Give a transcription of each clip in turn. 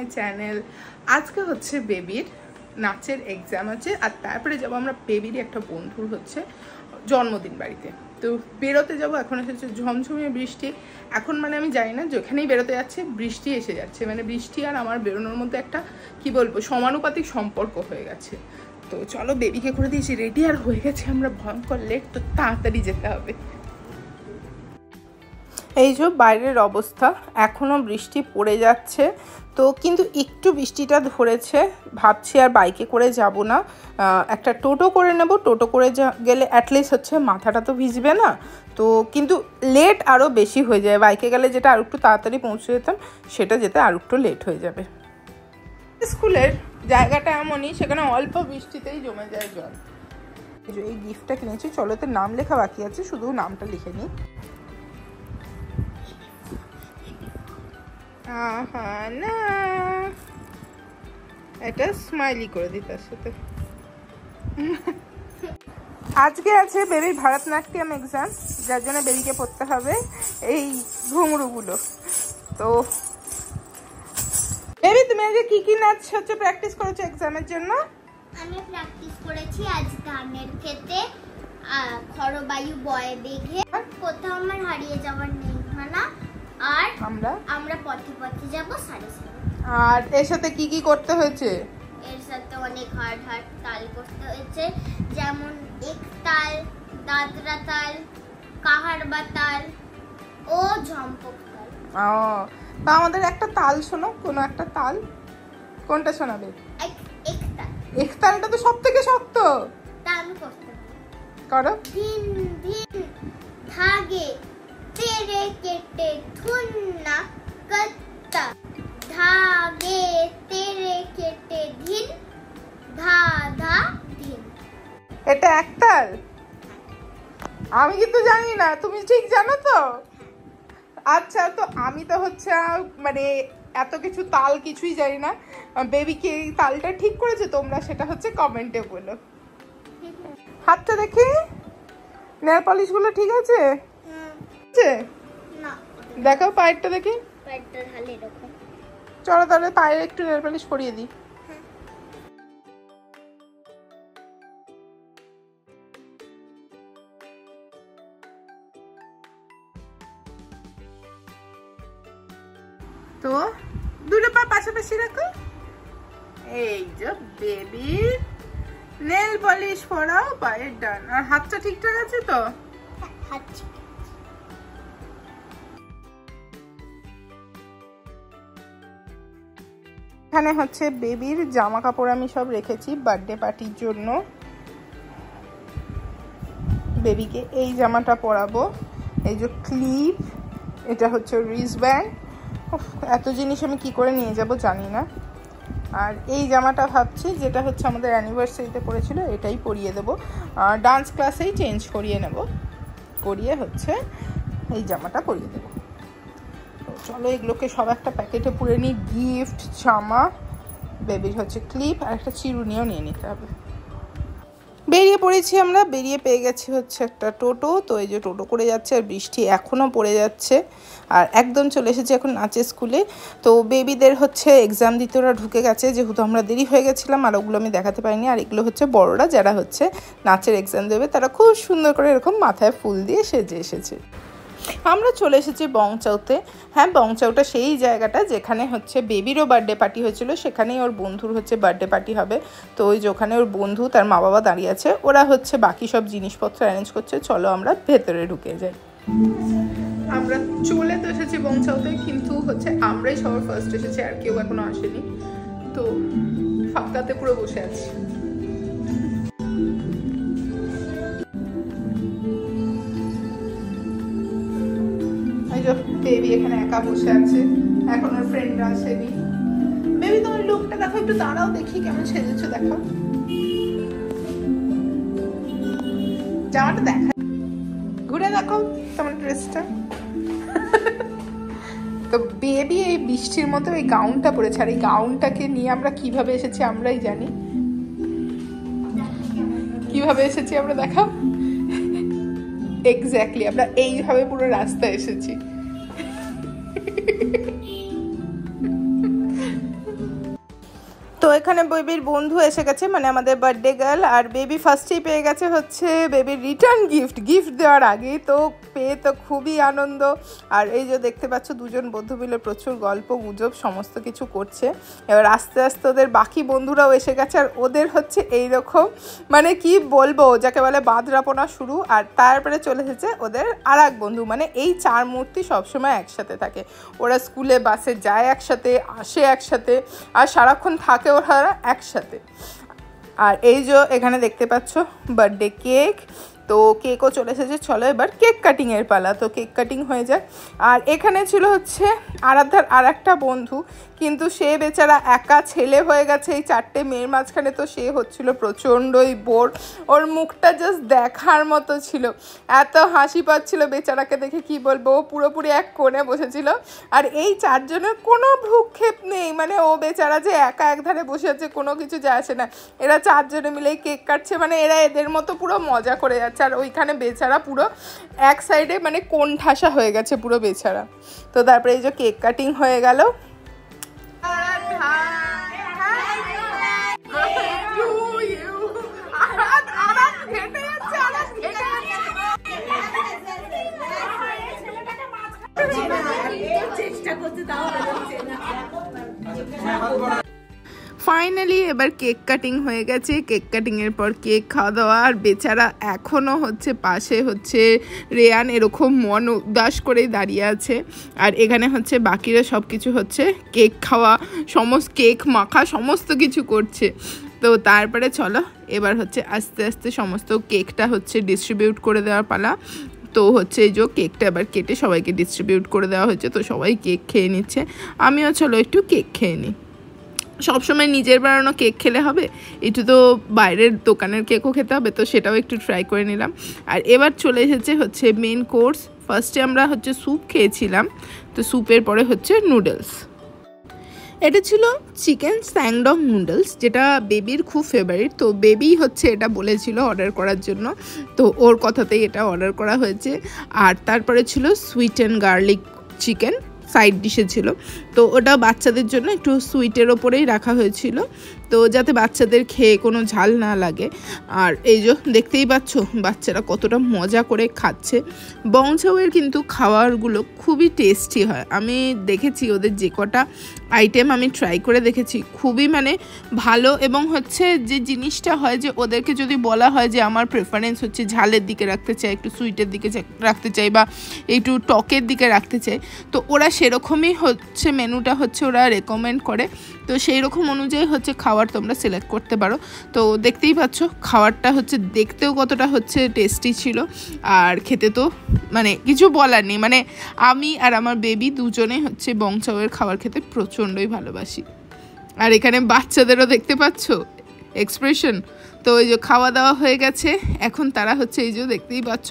My channel. আজকে হচ্ছে বেবির নাচের এক্সাম আছে, আর তারপরে যাবো আমরা বেবির একটা বন্ধুর হচ্ছে জন্মদিন বাড়িতে। তো বেরোতে যাবো, এখন এসেছে ঝমঝমিয়ে বৃষ্টি। এখন মানে আমি জানি না, যেখানেই বেরোতে যাচ্ছে বৃষ্টি এসে যাচ্ছে, মানে বৃষ্টি আর আমার বেরোনোর মধ্যে একটা কি বলবো সমানুপাতিক সম্পর্ক হয়ে গেছে। তো চলো, বেবিকে করে দিয়েছি রেডি, আর হয়ে গেছে আমরা ভয়ঙ্কর লেট, তো তাড়াতাড়ি যেতে হবে। এই যে বাইরের অবস্থা, এখনও বৃষ্টি পড়ে যাচ্ছে। তো কিন্তু একটু বৃষ্টিটা ধরেছে, ভাবছি আর বাইকে করে যাব না, একটা টোটো করে নেব। টোটো করে গেলে অ্যাটলিস্ট হচ্ছে মাথাটা তো ভিজবে না। তো কিন্তু লেট আরও বেশি হয়ে যায়, বাইকে গেলে যেটা আর একটু তাড়াতাড়ি পৌঁছে যেতাম সেটা যেতে আর একটু লেট হয়ে যাবে। স্কুলের জায়গাটা এমনই, সেখানে অল্প বৃষ্টিতেই জমে যায় জল। এই গিফটটা কিনেছি, চলো এতে নাম লেখা বাকি আছে, শুধু নামটা লিখে নিই। না, এটা স্মাইলি করে দিই তার সাথে। আজকে আছে বেবির ভারতনাট্যম এক্সাম, যার জন্য বেবিকে পড়তে হবে এই ঘুঙরুগুলো। তো বেবি, তুমি আজকে কি কি নাচ হচ্ছে প্র্যাকটিস করেছো এক্সামের জন্য? আমি প্র্যাকটিস করেছি আজ গানের ক্ষেত্রে, খরবায়ু বয়ে বেঘে, কোথাও আমার হারিয়ে যাওয়ার নেই না, আর আমরা পথে পথে যাব সারি সারি। আর এর সাথে কি কি করতে হয়েছে? এর সাথে অনেক হার্ড হার্ড তাল করতে হয়েছে, যেমন এক তাল, দাদরা তাল, কাহারবা তাল ও ঝম্পক তাল। তা আমাদের একটা তাল শোনো, কোনো একটা তাল, কোনটা শোনাবে? এক তাল। এক তালটা তো সব থেকে শক্ত। তা আমি করতে করো। ধিন ধিন ধাগে তেরে কেটে ধুন্না কত্তা, ধাগে তেরে কেটে ধিন ধা ধা ধিন। এটা এক তাল? আমি কিন্তু জানি না, তুমি ঠিক জানো তো? আচ্ছা, তো আমি তো হচ্ছে মানে এত কিছু তাল কিছুই জানি না। বেবিকে এই তালটা ঠিক করেছে তোমরা, সেটা হচ্ছে কমেন্টে বলো। হাতটা দেখি, নেল পলিশ গুলো ঠিক আছে? না, দেখো পায়েরটা দেখি। পায়েরটা ঢালে রাখো। চলো তাহলে পায়ের একটু নেল পলিশ পরিয়ে দিই। তো দুটো পা পাশাপাশি রাখো। এই যে বেবি নেল পলিশ পরাও পায়ের ডান। আর হাতটা ঠিকঠাক আছে তো? হাত ঠিক। এখানে হচ্ছে বেবির জামা কাপড় আমি সব রেখেছি বার্থডে পার্টির জন্য। বেবিকে এই জামাটা পরাবো, এই যে ক্লিপ, এটা হচ্ছে রিস্টব্যান্ড। এত জিনিস আমি কি করে নিয়ে যাব জানি না। আর এই জামাটা ভাবছি, যেটা হচ্ছে আমাদের অ্যানিভার্সারিতে পরেছিল, এটাই পরিয়ে দেবো। ডান্স ক্লাসেই চেঞ্জ করিয়ে নেব, করিয়ে হচ্ছে এই জামাটা পরিয়ে দেবো। তো চলো এগুলোকে সব একটা প্যাকেটে পুরে নিই। গিফট, জামা, বেবির হচ্ছে ক্লিপ, আর একটা চিরুনিও নিয়ে নিতে হবে। বেরিয়ে পড়েছি আমরা, বেরিয়ে পেয়ে গেছি হচ্ছে একটা টোটো। তো এই যে টোটো করে যাচ্ছে, আর বৃষ্টি এখনও পড়ে যাচ্ছে, আর একদম চলে এসেছি এখন নাচের স্কুলে। তো বেবিদের হচ্ছে এক্সাম দিতে ওরা ঢুকে গেছে, যেহেতু আমরা দেরি হয়ে গেছিলাম, আর ওগুলো আমি দেখাতে পারিনি। আর এগুলো হচ্ছে বড়রা যারা হচ্ছে নাচের এক্সাম দেবে, তারা খুব সুন্দর করে এরকম মাথায় ফুল দিয়ে সেজে এসেছে। আমরা চলে এসেছি বংচাউতে। হ্যাঁ, বংচাউটা সেই জায়গাটা যেখানে হচ্ছে বেবিরও বার্থডে পার্টি হয়েছিল, সেখানেই ওর বন্ধুর হচ্ছে বার্থডে পার্টি হবে। তো ওই যে ওখানে ওর বন্ধু, তার মা বাবা দাঁড়িয়ে আছে, ওরা হচ্ছে বাকি সব জিনিসপত্র অ্যারেঞ্জ করছে। চলো আমরা ভেতরে ঢুকে যাই। আমরা চলে তো এসেছি বংচাউতে, কিন্তু হচ্ছে আমরাই সবার ফার্স্ট এসেছি, আর কেউ এখনো আসেনি। তো ফাঁকাতে পুরো বসে আছি। বেবি এখানে একা বসে আছে, এখন ওর ফ্রেন্ডরা আসেনি। বেবি, তোমার লুকটা দেখো, একটু দাঁড়াও দেখি কেমন সেজেছো, দেখো জামাটা, দেখা ঘুরে দেখো তোমার ড্রেসটা। তো বেবি এই বৃষ্টির মতো এই গাউনটা পরেছে, আর এই গাউনটাকে নিয়ে আমরা কিভাবে এসেছি আমরাই জানি। কিভাবে এসেছি আমরা দেখাও। এক্স্যাক্টলি, আমরা এইভাবে পুরো রাস্তায় এসেছি। এখানে বেবির বন্ধু এসে গেছে, মানে আমাদের বার্থডে গার্ল, আর বেবি ফার্স্টেই পেয়ে গেছে হচ্ছে বেবির রিটার্ন গিফট দেওয়ার আগেই, তো পেয়ে তো খুবই আনন্দ। আর এই যে দেখতে পাচ্ছ দুজন বন্ধু মিলে প্রচুর গল্প গুজব সমস্ত কিছু করছে। এবার আস্তে আস্তে ওদের বাকি বন্ধুরাও এসে গেছে, আর ওদের হচ্ছে এইরকম মানে কি বলবো যাকে বলে বাঁধরাপনা শুরু। আর তারপরে চলে এসেছে ওদের আর এক বন্ধু, মানে এই 4 মূর্তি সবসময় একসাথে থাকে। ওরা স্কুলে বাসে যায় একসাথে, আসে একসাথে, আর সারাক্ষণ থাকে ওরা একসাথে। আর এই যে এখানে দেখতে পাচ্ছ বার্থডে কেক, তো কেকও চলে এসেছে। চলো এবার কেক কাটিংয়ের পালা, তো কেক কাটিং হয়ে যায়। আর এখানে ছিল হচ্ছে আরাধ্যার আর একটা বন্ধু, কিন্তু সে বেচারা একা ছেলে হয়ে গেছে এই 4টে মেয়ের মাঝখানে, তো সে হচ্ছিল প্রচণ্ডই বোর। ওর মুখটা জাস্ট দেখার মতো ছিল, এত হাসি পাচ্ছিল বেচারাকে দেখে কি বলবো। ও পুরোপুরি এক কোণে বসেছিল, আর এই 4 জনের কোনো ভ্রুক্ষেপ নেই, মানে ও বেচারা যে একা একধারে বসে আছে কোনো কিছু যায় আসে না। এরা 4 জনে মিলেই কেক কাটছে, মানে এরা এদের মতো পুরো মজা করে যাচ্ছে। আর ওইখানে বেচারা পুরো এক সাইডে মানে কোণ ঠাসা হয়ে গেছে পুরো বেচারা। তো তারপরে এই যে কেক কাটিং হয়ে গেল। ফাইনালি এবার কেক কাটিং হয়ে গেছে। কেক কাটিংয়ের পর কেক খাওয়া দাওয়া, আর বেচারা এখনও হচ্ছে পাশে হচ্ছে রেয়ান এরকম মন উদাস করেই দাঁড়িয়ে আছে। আর এখানে হচ্ছে বাকিরা সব কিছু হচ্ছে কেক খাওয়া, সমস্ত কেক মাখা সমস্ত কিছু করছে। তো তারপরে চলো এবার হচ্ছে আস্তে আস্তে সমস্ত কেকটা হচ্ছে ডিস্ট্রিবিউট করে দেওয়ার পালা। তো হচ্ছে এই যে কেকটা এবার কেটে সবাইকে ডিস্ট্রিবিউট করে দেওয়া হয়েছে, তো সবাই কেক খেয়ে নিচ্ছে। আমিও চলো একটু কেক খেয়ে নিই। সবসময় নিজের বানানো কেক খেলে হবে, একটু তো বাইরের দোকানের কেকও খেতে হবে, তো সেটাও একটু ট্রাই করে নিলাম। আর এবার চলে এসেছে হচ্ছে মেন কোর্স। ফার্স্টে আমরা হচ্ছে স্যুপ খেয়েছিলাম, তো স্যুপের পরে হচ্ছে নুডলস। এটা ছিল চিকেন স্যাংডং নুডলস, যেটা বেবির খুব ফেভারিট। তো বেবি হচ্ছে এটা বলেছিল অর্ডার করার জন্য, তো ওর কথাতেই এটা অর্ডার করা হয়েছে। আর তারপরে ছিল sweet and garlic chicken, side ডিশে ছিল। তো ওটা বাচ্চাদের জন্য একটু সুইটের ওপরেই রাখা হয়েছিল, তো যাতে বাচ্চাদের খেয়ে কোনো ঝাল না লাগে। আর এই যে দেখতেই পাচ্ছ বাচ্চারা কতটা মজা করে খাচ্ছে। বংশাওয়ের কিন্তু খাবারগুলো খুবই টেস্টি হয়। আমি দেখেছি ওদের যে কটা আইটেম আমি ট্রাই করে দেখেছি, খুবই মানে ভালো। এবং হচ্ছে যে জিনিসটা হয় যে ওদেরকে যদি বলা হয় যে আমার প্রেফারেন্স হচ্ছে ঝালের দিকে রাখতে চাই, একটু সুইটের দিকে রাখতে চাই, বা একটু টকের দিকে রাখতে চাই, তো ওরা সেরকমই হচ্ছে মেনুটা হচ্ছে ওরা রেকমেন্ড করে। তো সেই রকম অনুযায়ী হচ্ছে খাবার তোমরা সিলেক্ট করতে পারো। তো দেখতেই পাচ্ছ খাবারটা হচ্ছে দেখতেও কতটা হচ্ছে টেস্টি ছিল, আর খেতে তো মানে কিছু বলার নেই। মানে আমি আর আমার বেবি দুজনেই হচ্ছে বংশাওয়ের খাবার খেতে প্রচণ্ডই ভালোবাসি। আর এখানে বাচ্চাদেরও দেখতে পাচ্ছ এক্সপ্রেশন। তো এই যে খাওয়া দাওয়া হয়ে গেছে, এখন তারা হচ্ছে এই যে দেখতেই পাচ্ছ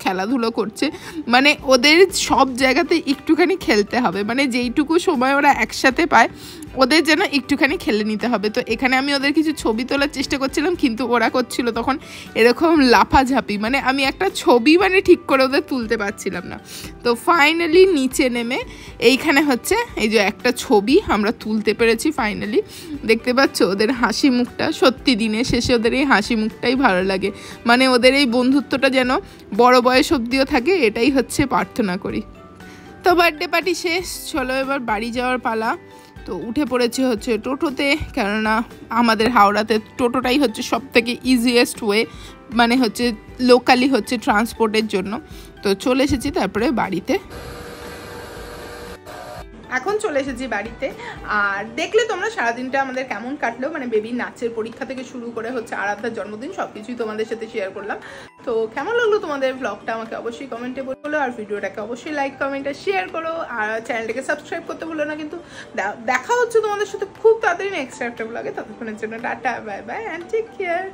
খেলাধুলো করছে। মানে ওদের সব জায়গাতে একটুখানি খেলতে হবে, মানে যেইটুকু সময় ওরা একসাথে পায় ওদের যেন একটুখানি খেলে নিতে হবে। তো এখানে আমি ওদের কিছু ছবি তোলার চেষ্টা করছিলাম, কিন্তু ওরা করছিল তখন এরকম লাফাঝাপি, মানে আমি একটা ছবি মানে ঠিক করে ওদের তুলতে পারছিলাম না। তো ফাইনালি নিচে নেমে এইখানে হচ্ছে এই যে একটা ছবি আমরা তুলতে পেরেছি ফাইনালি। দেখতে পাচ্ছ ওদের হাসি মুখটা, সত্যি দিনের শেষে ওদের এই হাসি মুখটাই ভালো লাগে। মানে ওদের এই বন্ধুত্বটা যেন বড় বয়স অবধিও থাকে, এটাই হচ্ছে প্রার্থনা করি। তো বার্থডে পার্টি শেষ, চলো এবার বাড়ি যাওয়ার পালা। তো উঠে পড়েছি হচ্ছে টোটোতে, কেননা আমাদের হাওড়াতে টোটোটাই হচ্ছে সব থেকে ইজিয়েস্ট ওয়ে, মানে হচ্ছে লোকালি হচ্ছে ট্রান্সপোর্টের জন্য। তো চলে এসেছি তারপরে বাড়িতে। এখন চলে এসেছি বাড়িতে। আর দেখলে তোমরা সারাদিনটা আমাদের কেমন কাটলো, মানে বেবির নাচের পরীক্ষা থেকে শুরু করে হচ্ছে আরাধ্যার জন্মদিন সবকিছুই তোমাদের সাথে শেয়ার করলাম। তো কেমন লাগলো তোমাদের ব্লগটা আমাকে অবশ্যই কমেন্টে বলো, আর ভিডিওটাকে অবশ্যই লাইক কমেন্ট আর শেয়ার করো, আর চ্যানেলটাকে সাবস্ক্রাইব করতে ভুলো না। কিন্তু দেখা হচ্ছে তোমাদের সাথে খুব তাড়াতাড়ি নেক্সট একটা ব্লগে। ততক্ষণের জন্য tata, bye bye and take care.